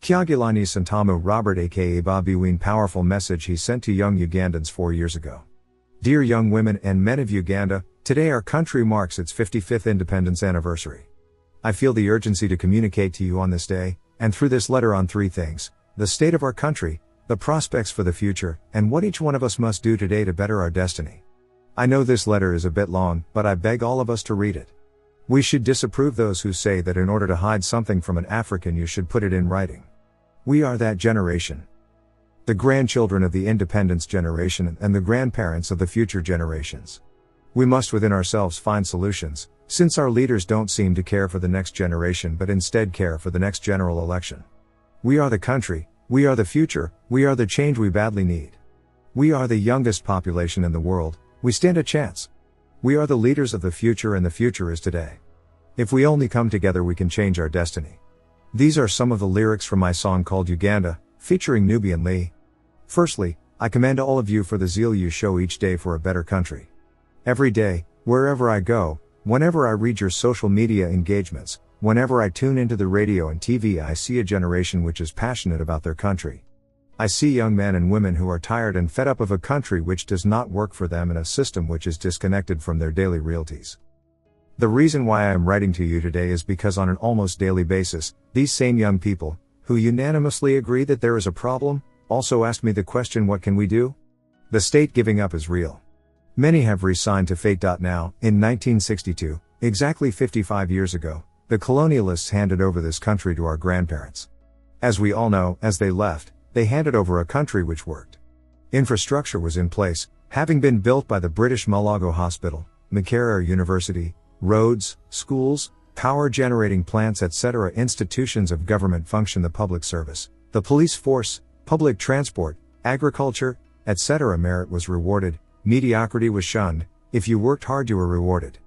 Kyagulanyi Ssentamu Robert aka Bobiwine'S powerful message he sent to young Ugandans 4 years ago. Dear young women and men of Uganda, today our country marks its 55th independence anniversary. I feel the urgency to communicate to you on this day, and through this letter on 3 things: the state of our country, the prospects for the future, and what each one of us must do today to better our destiny. I know this letter is a bit long, but I beg all of us to read it. We should disapprove those who say that in order to hide something from an African you should put it in writing. We are that generation. The grandchildren of the independence generation and the grandparents of the future generations. We must within ourselves find solutions, since our leaders don't seem to care for the next generation but instead care for the next general election. We are the country, we are the future, we are the change we badly need. We are the youngest population in the world, we stand a chance. We are the leaders of the future and the future is today. If we only come together we can change our destiny. These are some of the lyrics from my song called Uganda, featuring Nubian Lee. Firstly, I commend all of you for the zeal you show each day for a better country. Every day, wherever I go, whenever I read your social media engagements, whenever I tune into the radio and TV, I see a generation which is passionate about their country. I see young men and women who are tired and fed up of a country which does not work for them and a system which is disconnected from their daily realities. The reason why I am writing to you today is because on an almost daily basis, these same young people, who unanimously agree that there is a problem, also ask me the question, what can we do? The state giving up is real. Many have resigned to fate. Now, in 1962, exactly 55 years ago, the colonialists handed over this country to our grandparents. As we all know, as they left, they handed over a country which worked. Infrastructure was in place, having been built by the British Mulago Hospital, Makerere University, roads, schools, power generating plants, etc. Institutions of government function, the public service, the police force, public transport, agriculture, etc. Merit was rewarded, mediocrity was shunned. If you worked hard you were rewarded.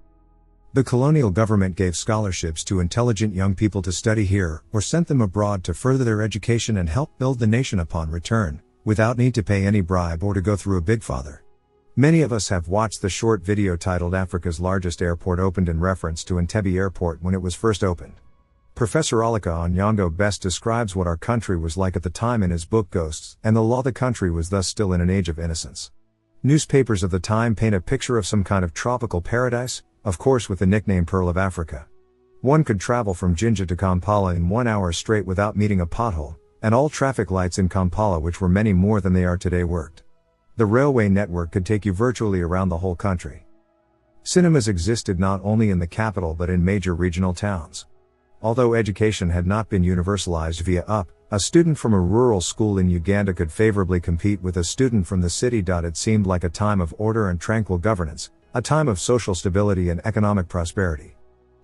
The colonial government gave scholarships to intelligent young people to study here, or sent them abroad to further their education and help build the nation upon return, without need to pay any bribe or to go through a big father. Many of us have watched the short video titled Africa's Largest Airport Opened in reference to Entebbe Airport when it was first opened. Professor Olika Onyango best describes what our country was like at the time in his book Ghosts and the Law. The country was thus still in an age of innocence. Newspapers of the time paint a picture of some kind of tropical paradise, of course with the nickname Pearl of Africa. One could travel from Jinja to Kampala in 1 hour straight without meeting a pothole, and all traffic lights in Kampala, which were many more than they are today, worked. The railway network could take you virtually around the whole country. Cinemas existed not only in the capital but in major regional towns. Although education had not been universalized via UP, a student from a rural school in Uganda could favorably compete with a student from the city. It seemed like a time of order and tranquil governance, a time of social stability and economic prosperity.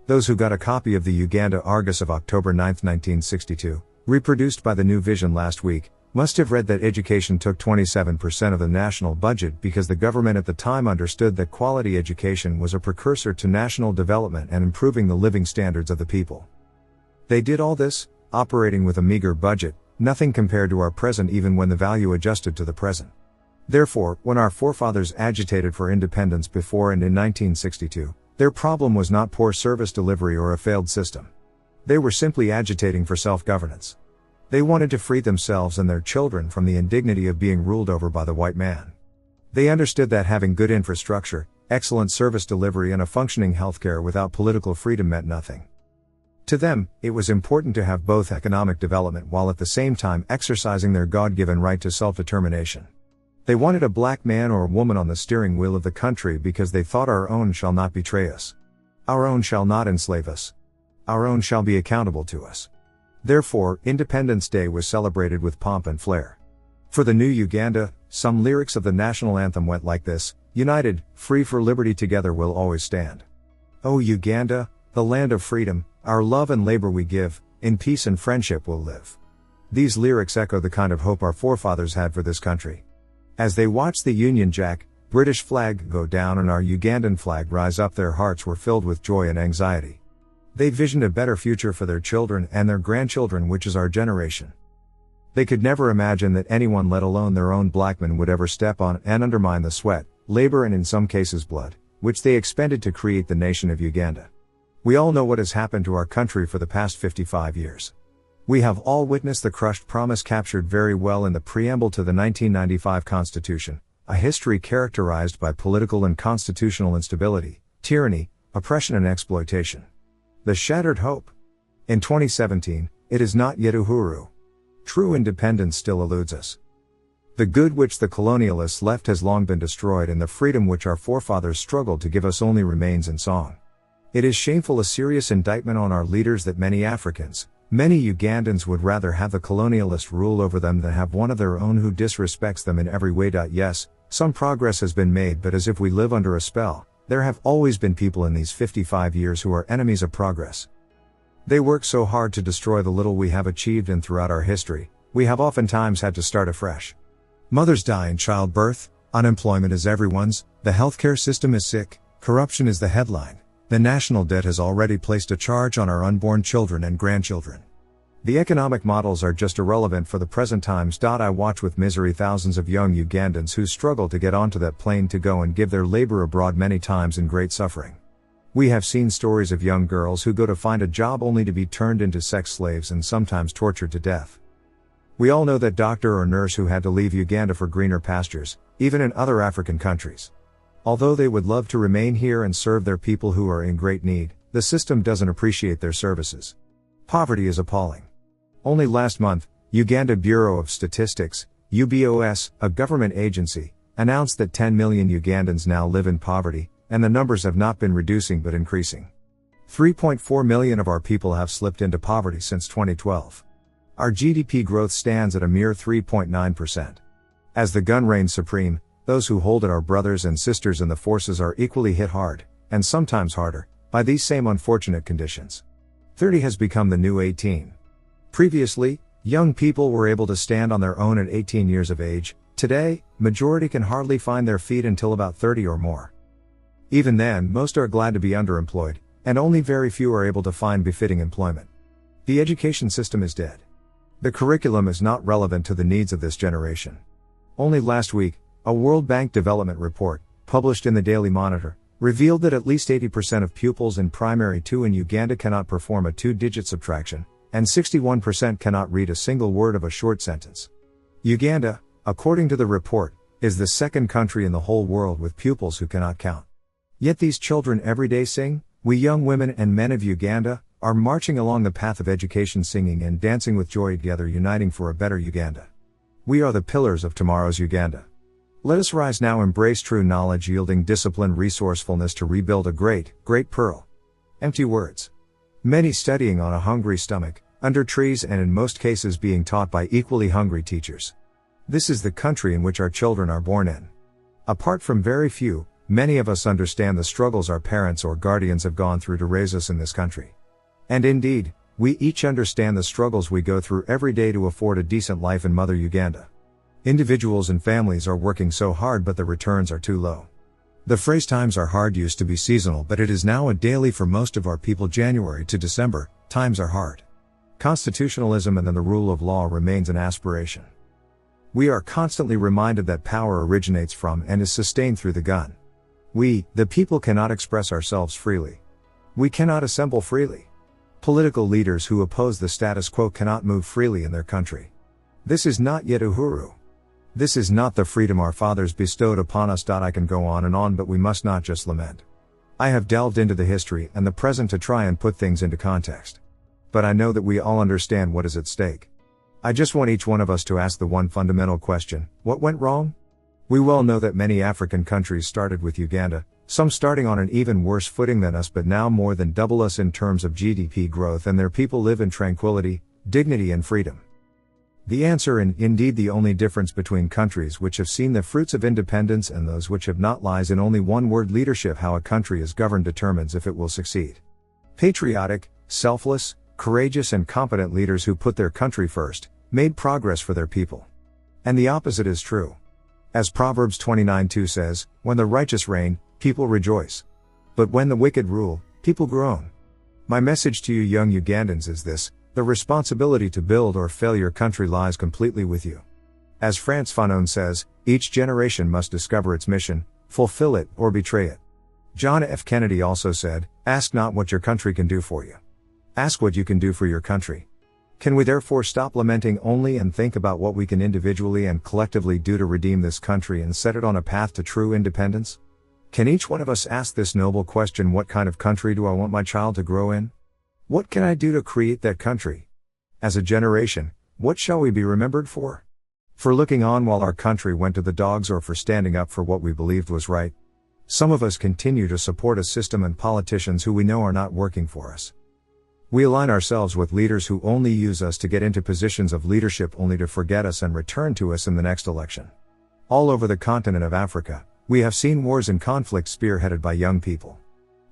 Those who got a copy of the Uganda Argus of October 9, 1962, reproduced by the New Vision last week, must have read that education took 27% of the national budget because the government at the time understood that quality education was a precursor to national development and improving the living standards of the people. They did all this, operating with a meager budget, nothing compared to our present even when the value adjusted to the present. Therefore, when our forefathers agitated for independence before and in 1962, their problem was not poor service delivery or a failed system. They were simply agitating for self-governance. They wanted to free themselves and their children from the indignity of being ruled over by the white man. They understood that having good infrastructure, excellent service delivery and a functioning healthcare without political freedom meant nothing. To them, it was important to have both economic development while at the same time exercising their God-given right to self-determination. They wanted a black man or woman on the steering wheel of the country because they thought our own shall not betray us. Our own shall not enslave us. Our own shall be accountable to us. Therefore, Independence Day was celebrated with pomp and flair. For the new Uganda, some lyrics of the national anthem went like this: United, free for liberty, together we'll always stand. O Uganda, the land of freedom, our love and labor we give, in peace and friendship we'll live. These lyrics echo the kind of hope our forefathers had for this country. As they watched the Union Jack, British flag go down and our Ugandan flag rise up, their hearts were filled with joy and anxiety. They visioned a better future for their children and their grandchildren, which is our generation. They could never imagine that anyone, let alone their own black men, would ever step on and undermine the sweat, labor and in some cases blood, which they expended to create the nation of Uganda. We all know what has happened to our country for the past 55 years. We have all witnessed the crushed promise captured very well in the preamble to the 1995 Constitution, a history characterized by political and constitutional instability, tyranny, oppression and exploitation. The shattered hope. In 2017, it is not yet uhuru. True independence still eludes us. The good which the colonialists left has long been destroyed, and the freedom which our forefathers struggled to give us only remains in song. It is shameful, a serious indictment on our leaders, that many Africans, many Ugandans would rather have the colonialist rule over them than have one of their own who disrespects them in every way. Yes, some progress has been made, but as if we live under a spell, there have always been people in these 55 years who are enemies of progress. They work so hard to destroy the little we have achieved, and throughout our history, we have oftentimes had to start afresh. Mothers die in childbirth, unemployment is everyone's, the healthcare system is sick, corruption is the headline, the national debt has already placed a charge on our unborn children and grandchildren. The economic models are just irrelevant for the present times. I watch with misery thousands of young Ugandans who struggle to get onto that plane to go and give their labor abroad, many times in great suffering. We have seen stories of young girls who go to find a job only to be turned into sex slaves and sometimes tortured to death. We all know that doctor or nurse who had to leave Uganda for greener pastures, even in other African countries. Although they would love to remain here and serve their people who are in great need, the system doesn't appreciate their services. Poverty is appalling. Only last month, Uganda Bureau of Statistics, UBOS, a government agency, announced that 10 million Ugandans now live in poverty, and the numbers have not been reducing but increasing. 3.4 million of our people have slipped into poverty since 2012. Our GDP growth stands at a mere 3.9%. As the gun reigns supreme, those who hold it, our brothers and sisters in the forces, are equally hit hard, and sometimes harder, by these same unfortunate conditions. 30 has become the new 18. Previously, young people were able to stand on their own at 18 years of age. Today, majority can hardly find their feet until about 30 or more. Even then, most are glad to be underemployed, and only very few are able to find befitting employment. The education system is dead. The curriculum is not relevant to the needs of this generation. Only last week, a World Bank development report, published in the Daily Monitor, revealed that at least 80% of pupils in primary 2 in Uganda cannot perform a 2-digit subtraction, and 61% cannot read a single word of a short sentence. Uganda, according to the report, is the second country in the whole world with pupils who cannot count. Yet these children every day sing. We young women and men of Uganda are marching along the path of education, singing and dancing with joy together, uniting for a better Uganda. We are the pillars of tomorrow's Uganda. Let us rise now, embrace true knowledge, yielding discipline, resourcefulness to rebuild a great, great pearl. Empty words. Many studying on a hungry stomach, under trees, and in most cases being taught by equally hungry teachers. This is the country in which our children are born in. Apart from very few, many of us understand the struggles our parents or guardians have gone through to raise us in this country. And indeed, we each understand the struggles we go through every day to afford a decent life in Mother Uganda. Individuals and families are working so hard, but the returns are too low. The phrase "times are hard" used to be seasonal, but it is now a daily for most of our people. January to December, times are hard. Constitutionalism and then the rule of law remains an aspiration. We are constantly reminded that power originates from and is sustained through the gun. We, the people, cannot express ourselves freely. We cannot assemble freely. Political leaders who oppose the status quo cannot move freely in their country. This is not yet uhuru. This is not the freedom our fathers bestowed upon us. I can go on, but we must not just lament. I have delved into the history and the present to try and put things into context. But I know that we all understand what is at stake. I just want each one of us to ask the one fundamental question: what went wrong? We well know that many African countries started with Uganda, some starting on an even worse footing than us, but now more than double us in terms of GDP growth, and their people live in tranquility, dignity and freedom. The answer, and indeed the only difference between countries which have seen the fruits of independence and those which have not, lies in only one word: leadership. How a country is governed determines if it will succeed. Patriotic, selfless, courageous and competent leaders who put their country first, made progress for their people. And the opposite is true. As Proverbs 29:2 says, when the righteous reign, people rejoice. But when the wicked rule, people groan. My message to you young Ugandans is this: the responsibility to build or fail your country lies completely with you. As Frantz Fanon says, each generation must discover its mission, fulfill it, or betray it. John F. Kennedy also said, ask not what your country can do for you. Ask what you can do for your country. Can we therefore stop lamenting only and think about what we can individually and collectively do to redeem this country and set it on a path to true independence? Can each one of us ask this noble question: what kind of country do I want my child to grow in? What can I do to create that country? As a generation, what shall we be remembered for? For looking on while our country went to the dogs, or for standing up for what we believed was right? Some of us continue to support a system and politicians who we know are not working for us. We align ourselves with leaders who only use us to get into positions of leadership only to forget us and return to us in the next election. All over the continent of Africa, we have seen wars and conflicts spearheaded by young people.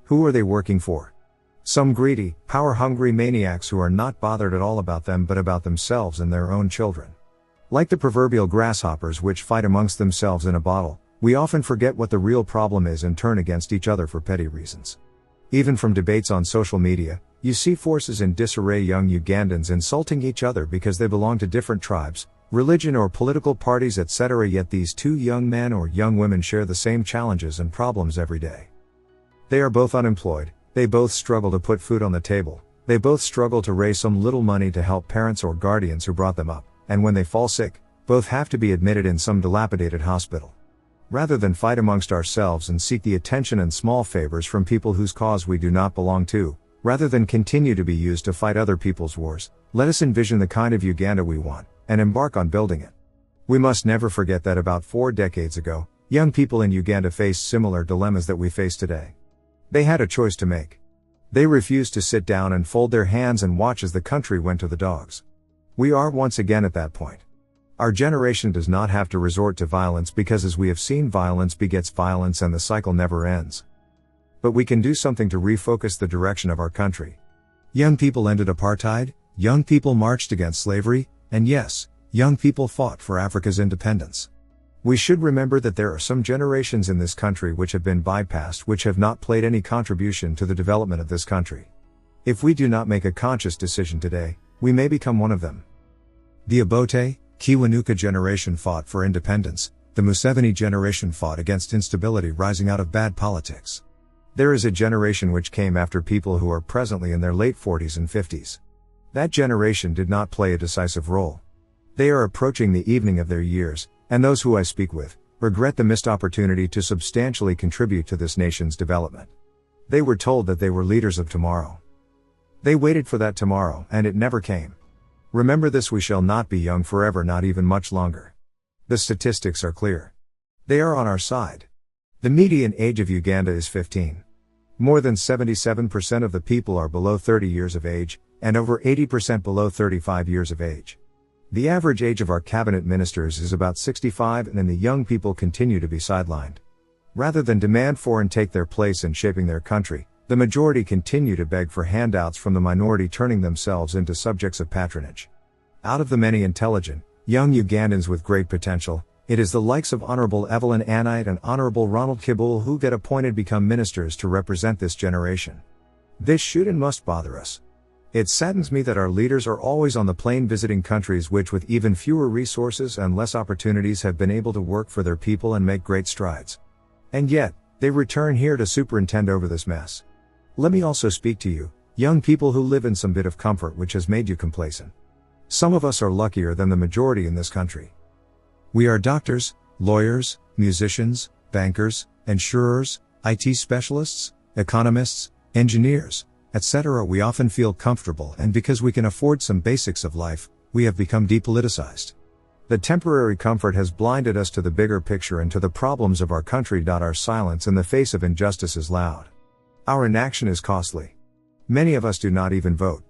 Who are they working for? Some greedy, power-hungry maniacs who are not bothered at all about them but about themselves and their own children. Like the proverbial grasshoppers which fight amongst themselves in a bottle, we often forget what the real problem is and turn against each other for petty reasons. Even from debates on social media, you see forces in disarray: young Ugandans insulting each other because they belong to different tribes, religion or political parties, etc. Yet these two young men or young women share the same challenges and problems every day. They are both unemployed, they both struggle to put food on the table, they both struggle to raise some little money to help parents or guardians who brought them up, and when they fall sick, both have to be admitted in some dilapidated hospital. Rather than fight amongst ourselves and seek the attention and small favors from people whose cause we do not belong to, rather than continue to be used to fight other people's wars, let us envision the kind of Uganda we want, and embark on building it. We must never forget that about 4 decades ago, young people in Uganda faced similar dilemmas that we face today. They had a choice to make. They refused to sit down and fold their hands and watch as the country went to the dogs. We are once again at that point. Our generation does not have to resort to violence because, as we have seen, violence begets violence and the cycle never ends. But we can do something to refocus the direction of our country. Young people ended apartheid, young people marched against slavery, and yes, young people fought for Africa's independence. We should remember that there are some generations in this country which have been bypassed, which have not played any contribution to the development of this country. If we do not make a conscious decision today, we may become one of them. The Obote, Kiwanuka generation fought for independence, the Museveni generation fought against instability rising out of bad politics. There is a generation which came after people who are presently in their late 40s and 50s. That generation did not play a decisive role. They are approaching the evening of their years, and those who I speak with regret the missed opportunity to substantially contribute to this nation's development. They were told that they were leaders of tomorrow. They waited for that tomorrow, and it never came. Remember this: we shall not be young forever, not even much longer. The statistics are clear. They are on our side. The median age of Uganda is 15. More than 77% of the people are below 30 years of age, and over 80% below 35 years of age. The average age of our cabinet ministers is about 65, and the young people continue to be sidelined. Rather than demand for and take their place in shaping their country, the majority continue to beg for handouts from the minority, turning themselves into subjects of patronage. Out of the many intelligent, young Ugandans with great potential, it is the likes of Honorable Evelyn Anite and Honorable Ronald Kibule who get appointed become ministers to represent this generation. This should and must bother us. It saddens me that our leaders are always on the plane visiting countries which, with even fewer resources and less opportunities, have been able to work for their people and make great strides. And yet, they return here to superintend over this mess. Let me also speak to you, young people who live in some bit of comfort which has made you complacent. Some of us are luckier than the majority in this country. We are doctors, lawyers, musicians, bankers, insurers, IT specialists, economists, engineers, etc. We often feel comfortable, and because we can afford some basics of life, we have become depoliticized. The temporary comfort has blinded us to the bigger picture and to the problems of our country. Our silence in the face of injustice is loud. Our inaction is costly. Many of us do not even vote.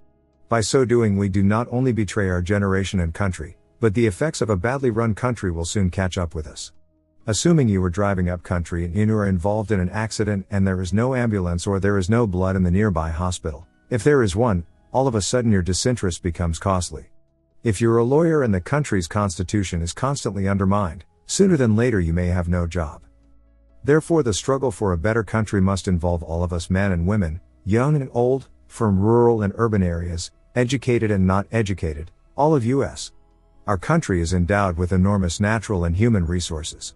By so doing, we do not only betray our generation and country, but the effects of a badly run country will soon catch up with us. Assuming you were driving up country and you are involved in an accident and there is no ambulance or there is no blood in the nearby hospital, if there is one, all of a sudden your disinterest becomes costly. If you're a lawyer and the country's constitution is constantly undermined, sooner than later you may have no job. Therefore, the struggle for a better country must involve all of us, men and women, young and old, from rural and urban areas, educated and not educated, all of us. Our country is endowed with enormous natural and human resources.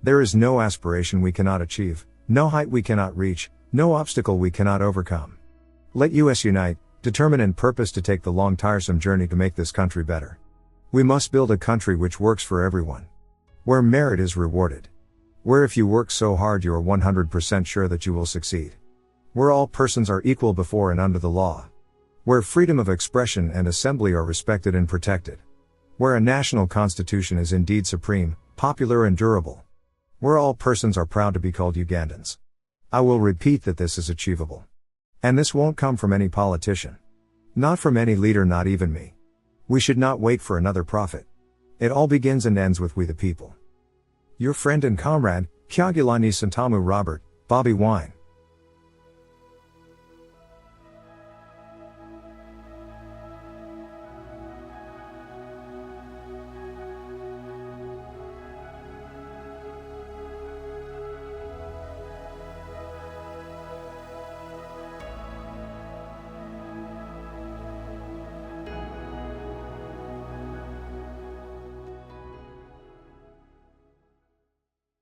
There is no aspiration we cannot achieve, no height we cannot reach, no obstacle we cannot overcome. Let us unite, determined and purpose to take the long tiresome journey to make this country better. We must build a country which works for everyone. Where merit is rewarded. Where if you work so hard you are 100% sure that you will succeed. Where all persons are equal before and under the law. Where freedom of expression and assembly are respected and protected. Where a national constitution is indeed supreme, popular and durable. Where all persons are proud to be called Ugandans. I will repeat that this is achievable. And this won't come from any politician. Not from any leader, not even me. We should not wait for another prophet. It all begins and ends with we the people. Your friend and comrade, Kyagulanyi Ssentamu Robert, Bobiwine.